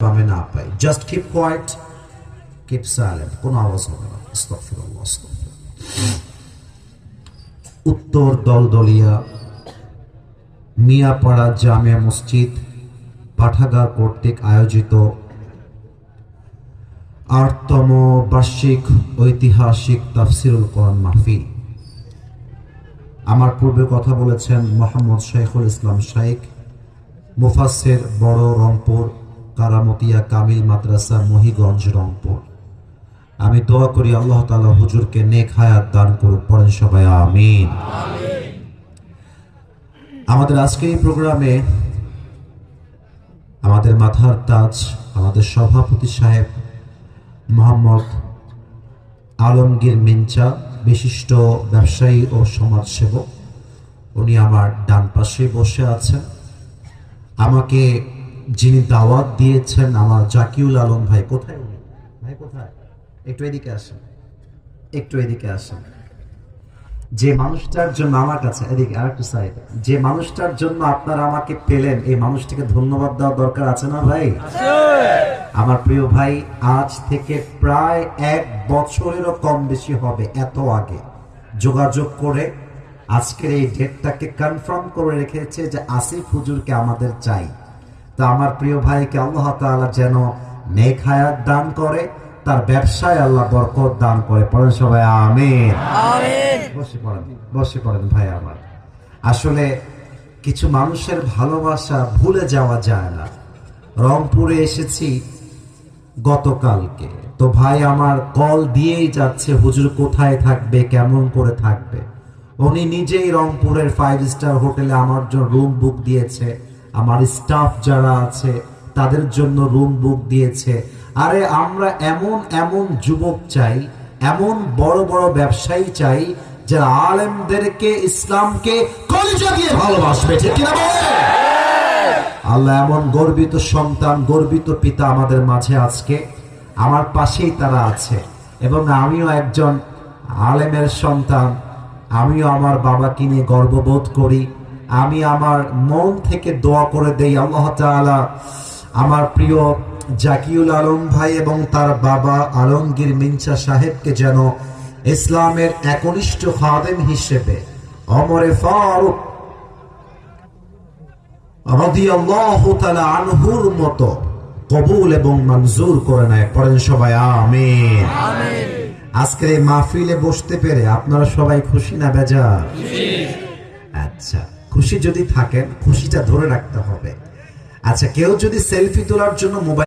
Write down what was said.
পাবে না পাই, just keep quiet, keep silent, কোনো আওয়াজ হবে না। আস্তাগফিরুল্লাহ, আস্তাগফিরুল্লাহ। উত্তর দলদলিয়া মিয়াপাড়া জামিয়া মসজিদ পাঠাগার কর্তৃক আয়োজিত ৮তম বার্ষিক ঐতিহাসিক তাফসিরুল কোরআন মাহফিল। আমার পূর্বে কথা বলেছেন মোহাম্মদ শাইখুল ইসলাম শাইখ, মুফাসসির, বড় রংপুর কারামতিয়া কামিল মাদ্রাসা, মহিগঞ্জ, রংপুর। আমি দোয়া করি আল্লাহ তাআলা হুজুরকে নেক হায়াত দান করুক, পড়েন সবাই আমিন। আমাদের আজকের এই প্রোগ্রামে আমাদের মাথার তাজ, আমাদের সভাপতি সাহেব মোহাম্মদ আলমগীর মিঞ্চা, বিশিষ্ট ব্যবসায়ী ও সমাজসেবক, উনি আমার ডান পাশে বসে আছেন। আমাকে যিনি দাওয়াত দিয়েছেন আমার জাকিউল আলম ভাই। কোথায় উনি? ভাই কোথায়? একটু এদিকে আসেন, একটু এদিকে আসেন। যে মানুষটার জন্য আমার কাছে, এদিকে আর একটু সাইড, যে মানুষটার জন্য আপনারা আমাকে পেলেন, এই মানুষটিকে ধন্যবাদ দেওয়া দরকার আছে না ভাই? আমার প্রিয় ভাই আজ থেকে প্রায় ১ বছরেরও কম বেশি হবে, এত আগে যোগাযোগ করে আজকের এই ডেটটাকে কনফার্ম করে রেখেছে যে আসিফ হুজুরকে আমাদের চাই। তো আমার প্রিয় ভাইকে আল্লাহ তাআলা যেন নেক হায়াত দান করে, তার ব্যবসায় আল্লাহ বরকত দান করে, পড়েন সবাই আমিন। বসে পড়েন ভাই আমার। আসলে কিছু মানুষের ভালোবাসা ভুলে যাওয়া যায় না। রংপুরে এসেছি গতকালকে, তো ভাই আমার কল দিয়েই যাচ্ছে হুজুর কোথায় থাকবে, কেমন করে থাকবে। উনি নিজেই রংপুরের 5 স্টার হোটেলে আমার জন্য রুম বুক দিয়েছে, আমার স্টাফ যারা আছে তাদের জন্য রুম বুক দিয়েছে। আরে আমরা এমন এমন যুবক চাই, এমন বড় বড় ব্যবসায়ী চাই যারা আলেমদেরকে, ইসলামকে কলিজা দিয়ে ভালোবাসবে, ঠিক কিনা বলে? আল্লাহ এমন গর্বিত সন্তান, গর্বিত পিতা আমাদের মাঝে আজকে আমার পাশেই তারা আছে। এবং আমিও একজন আলেমের সন্তান, আমিও আমার বাবাকে নিয়ে গর্ববোধ করি। আমি আমার মন থেকে দোয়া করে দেই আল্লাহ তাআলা আমার প্রিয় জাকিউল আলম ভাই এবং তার বাবা আলমগীর মিঞ্চা সাহেবকে যেন ইসলামের একনিষ্ঠ খাদেম হিসেবে ওমরে ফারুক রাদিয়াল্লাহু তাআলা আনহুর মতো কবুল এবং মঞ্জুর করে নেয়, পড়েন সবাই আমিন। আজকের এই মাহফিলে বসতে পেরে আপনারা সবাই খুশি না বেজার? আচ্ছা, খুশি যদি থাকেন খুশিটা ধরে রাখতে হবে। আচ্ছা, কেউ যদি সেলফি তোলার জন্য মোবাইল